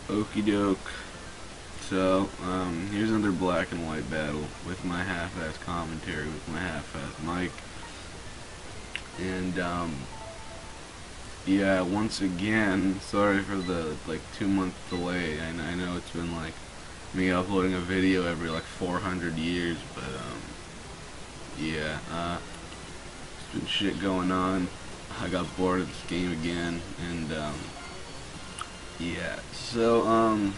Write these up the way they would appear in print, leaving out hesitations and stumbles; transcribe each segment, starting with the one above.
Okie doke. So, here's another black and white battle with my half-ass commentary with my half-ass mic. And, yeah, once again, sorry for the, 2-month delay. I know it's been, me uploading a video every, 400 years, but, yeah, there's been shit going on. I got bored of this game again, and, yeah, so,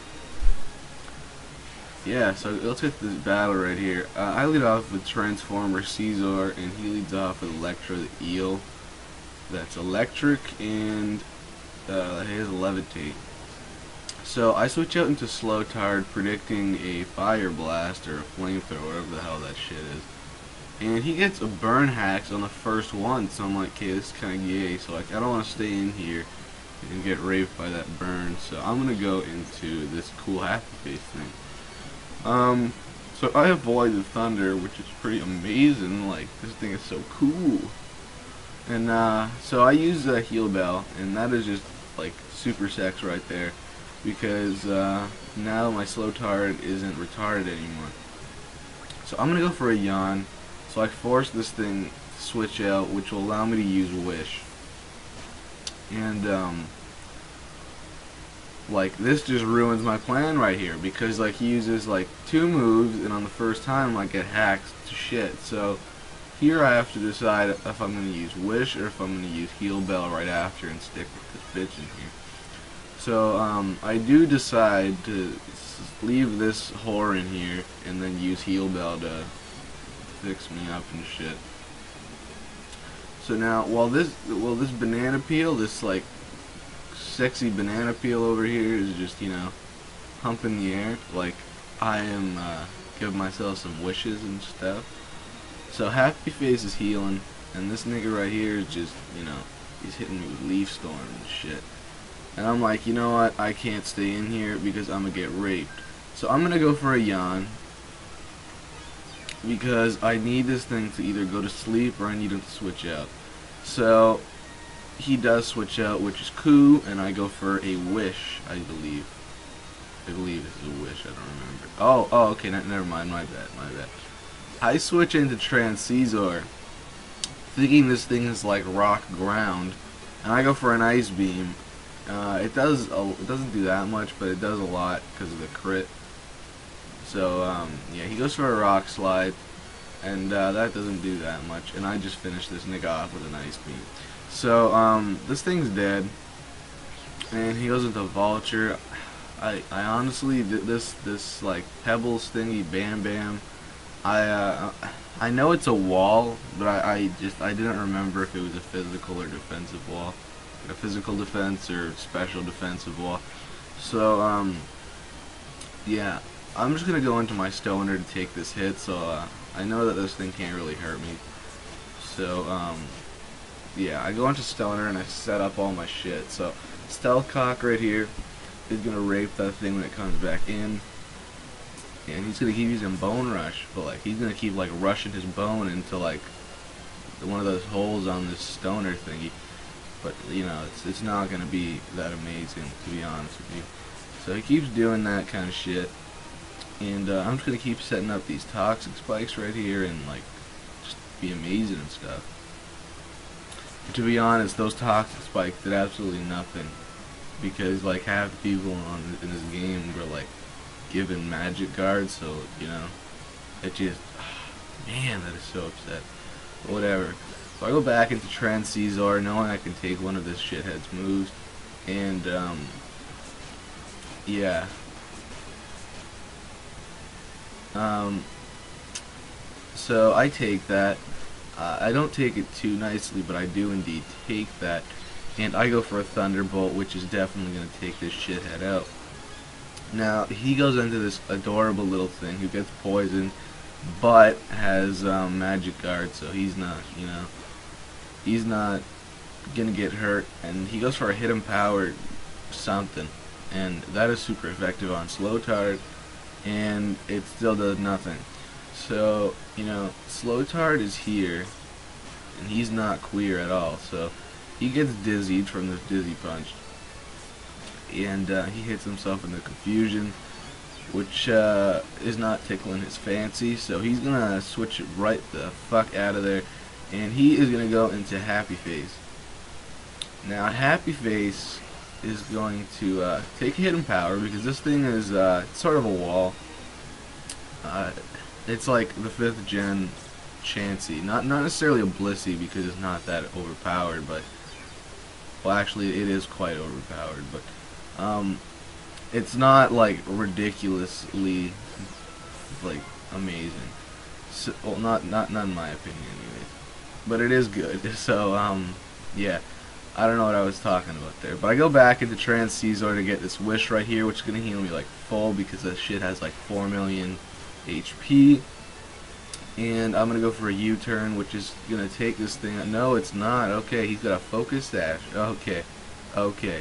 yeah, so let's get this battle right here. I lead off with Transformer Caesar, and he leads off with Electro the Eel. That's electric, and he has Levitate. So I switch out into Slow Tard, predicting a Fire Blast or a Flamethrower, whatever the hell that shit is. And he gets a Burn Hacks on the first one, so I'm like, okay, this is kind of gay. So I don't want to stay in here and get raped by that burn. So I'm gonna go into this cool Happy Face thing. So I avoid the thunder, which is pretty amazing. Like, this thing is so cool. And, so I use a heal bell, and that is just, super sex right there. Because, now my slow tard isn't retarded anymore. So I'm gonna go for a yawn. So I force this thing to switch out, which will allow me to use Wish. And, this just ruins my plan right here, because he uses 2 moves, and on the first time I get hacked to shit. So here I have to decide if I'm going to use Wish or if I'm going to use Heal Bell right after and stick with this bitch in here. So I do decide to leave this whore in here and then use Heal Bell to fix me up and shit. So now while this banana peel, this sexy banana peel over here is just, humping the air, I am giving myself some wishes and stuff. So Happy Face is healing, and this nigga right here is just, he's hitting me with Leaf Storm and shit. And I'm like, you know what, I can't stay in here because I'm gonna get raped. So I'm gonna go for a yawn, because I need this thing to either go to sleep or I need him to switch out. So he does switch out, which is cool, and I go for a Wish, I believe. I believe this is a Wish, I don't remember. Oh, okay, never mind, my bad. I switch into Trans Caesar, thinking this thing is like rock ground, and I go for an Ice Beam. It doesn't do that much, but it does a lot because of the crit. So, yeah, he goes for a Rock Slide, and that doesn't do that much, and I just finish this nigga off with an Ice Beam. So, this thing's dead, and he goes into Vulture. I honestly, this Pebbles thingy, Bam Bam, I know it's a wall, but I didn't remember if it was a physical or defensive wall, a physical defense or special defensive wall. So, yeah, I'm just gonna go into my Stoner to take this hit, so, I know that this thing can't really hurt me. So, yeah, I go into Stoner and I set up all my shit. So Stealth Cock right here is gonna rape that thing when it comes back in, and he's gonna keep using Bone Rush, but he's gonna keep rushing his bone into one of those holes on this Stoner thingy. But it's not gonna be that amazing, to be honest with you. So he keeps doing that kind of shit, and I'm just gonna keep setting up these toxic spikes right here and just be amazing and stuff. To be honest, those toxic spikes did absolutely nothing, because half the people in this game were given magic guards, so it just, man, that is so upset. But whatever. So I go back into Trans Caesar, knowing I can take one of this shithead's moves, and yeah. So I take that. I don't take it too nicely, but I do indeed take that. And I go for a Thunderbolt, which is definitely going to take this shithead out. Now, he goes into this adorable little thing who gets poisoned, but has Magic Guard, so he's not, he's not going to get hurt. And he goes for a Hidden Power something, and that is super effective on Slow Tard, and it still does nothing. So, Slow Tard is here, and he's not queer at all, so he gets dizzied from this Dizzy Punch. and he hits himself in the confusion, which is not tickling his fancy, so he's gonna switch it right the fuck out of there, and he is gonna go into Happy Face. Now Happy Face is going to take hidden power because this thing is sort of a wall. It's like the 5th gen Chansey, not necessarily a Blissey because it's not that overpowered, but well, actually it is quite overpowered, but it's not like ridiculously like amazing. So, well, not in my opinion, anyways. But it is good. So yeah, I don't know what I was talking about there. But I go back into Trans Caesar to get this wish right here, which is gonna heal me like full because that shit has like 4 million HP. And I'm gonna go for a U-turn, which is gonna take this thing. No, it's not. Okay, he's got a focus dash. Okay, okay.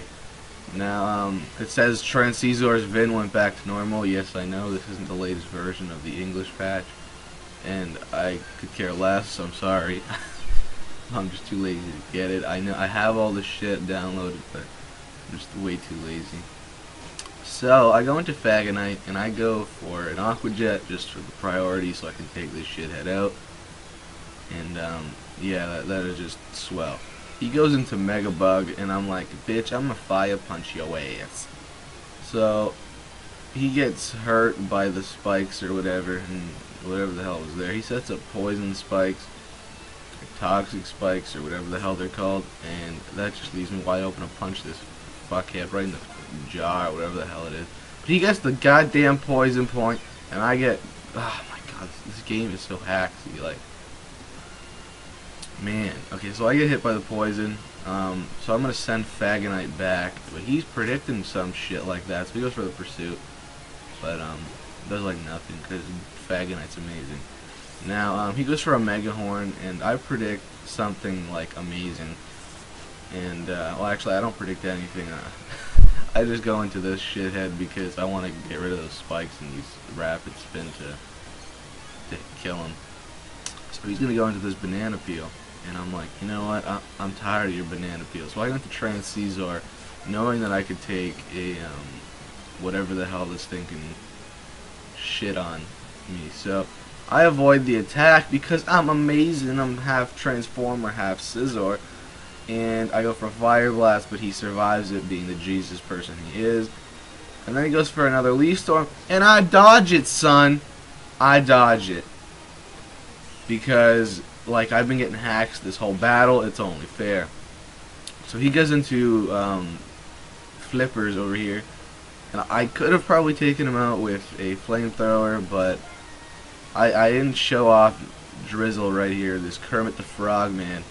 Now it says Trans Caesar's VIN went back to normal. Yes, I know this isn't the latest version of the English patch, and I could care less. I'm sorry. I'm just too lazy to get it. I know I have all the shit downloaded, but I'm just way too lazy. So I go into Fagonite and I go for an Aqua Jet just for the priority, so I can take this shithead out. And yeah, that is just swell. He goes into Mega Bug, and I'm like, bitch, I'm gonna fire punch your ass. So he gets hurt by the spikes or whatever, and whatever the hell was there. He sets up poison spikes, toxic spikes, or whatever the hell they're called, and that just leaves me wide open to punch this fuckhead right in the jaw, or whatever the hell it is. But he gets the goddamn poison point, and I get, oh my god, this game is so hacksy, like, man. Okay, so I get hit by the poison, so I'm gonna send Fagonite back, but he's predicting some shit like that, so he goes for the pursuit, but does like nothing, because Fagonite's amazing. Now, he goes for a Mega Horn, and I predict something like amazing, and, well actually I don't predict anything, I just go into this shithead because I want to get rid of those spikes and use rapid spin to kill him. So he's going to go into this banana peel, and I'm like, you know what, I'm tired of your banana peel. So I went to Trans Caesar, knowing that I could take a, whatever the hell this thing can shit on me. So I avoid the attack because I'm amazing, I'm half Transformer, half Scizor. And I go for a Fire Blast, but he survives it, being the Jesus person he is. And then he goes for another Leaf Storm, and I dodge it, son. I dodge it. Because, like, I've been getting hacks this whole battle, it's only fair. So he goes into Flippers over here. And I could have probably taken him out with a Flamethrower, but I didn't show off Drizzle right here, this Kermit the Frog man.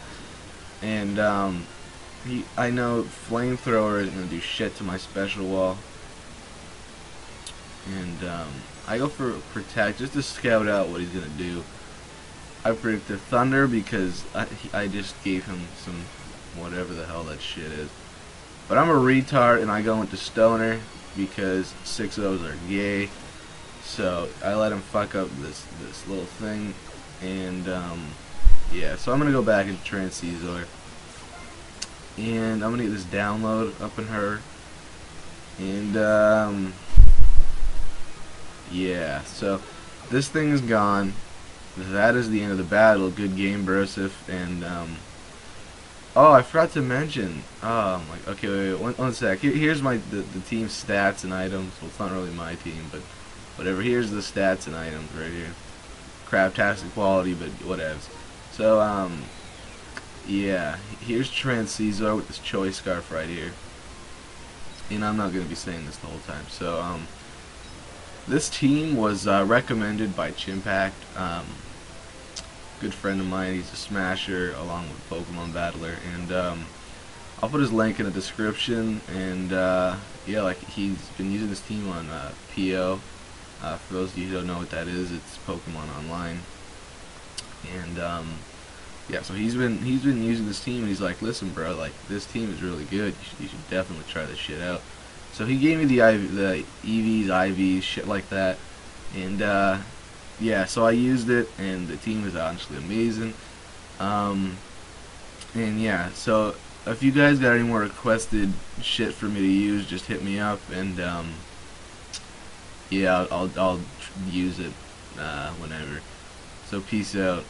And I know Flamethrower isn't gonna do shit to my special wall, and I go for Protect just to scout out what he's gonna do. I predicted Thunder because I just gave him some whatever the hell that shit is. But I'm a retard, and I go into Stoner because 6 of those are gay. So I let him fuck up this little thing, and yeah, so I'm going to go back into Trans Caesar, and I'm going to get this download up in her, and yeah, so this thing is gone. That is the end of the battle. Good game, Brosif, and oh, I forgot to mention, oh, I'm like, okay, wait, one sec, here's the team's stats and items. Well, it's not really my team, but whatever, here's the stats and items right here. Craptastic quality, but whatevs. So, yeah, here's Trans Caesar with this Choice Scarf right here. And I'm not going to be saying this the whole time. So, this team was recommended by Chimpakt. Good friend of mine, he's a smasher along with Pokemon Battler. And, I'll put his link in the description. And, yeah, like, he's been using this team on PO. For those of you who don't know what that is, it's Pokemon Online. And yeah, so he's been using this team, and he's like, listen, bro, like, this team is really good. You should definitely try this shit out. So he gave me the EVs, IVs, shit like that, and yeah, so I used it, and the team is honestly amazing. And yeah, so if you guys got any more requested shit for me to use, just hit me up, and yeah, I'll use it whenever. So peace out.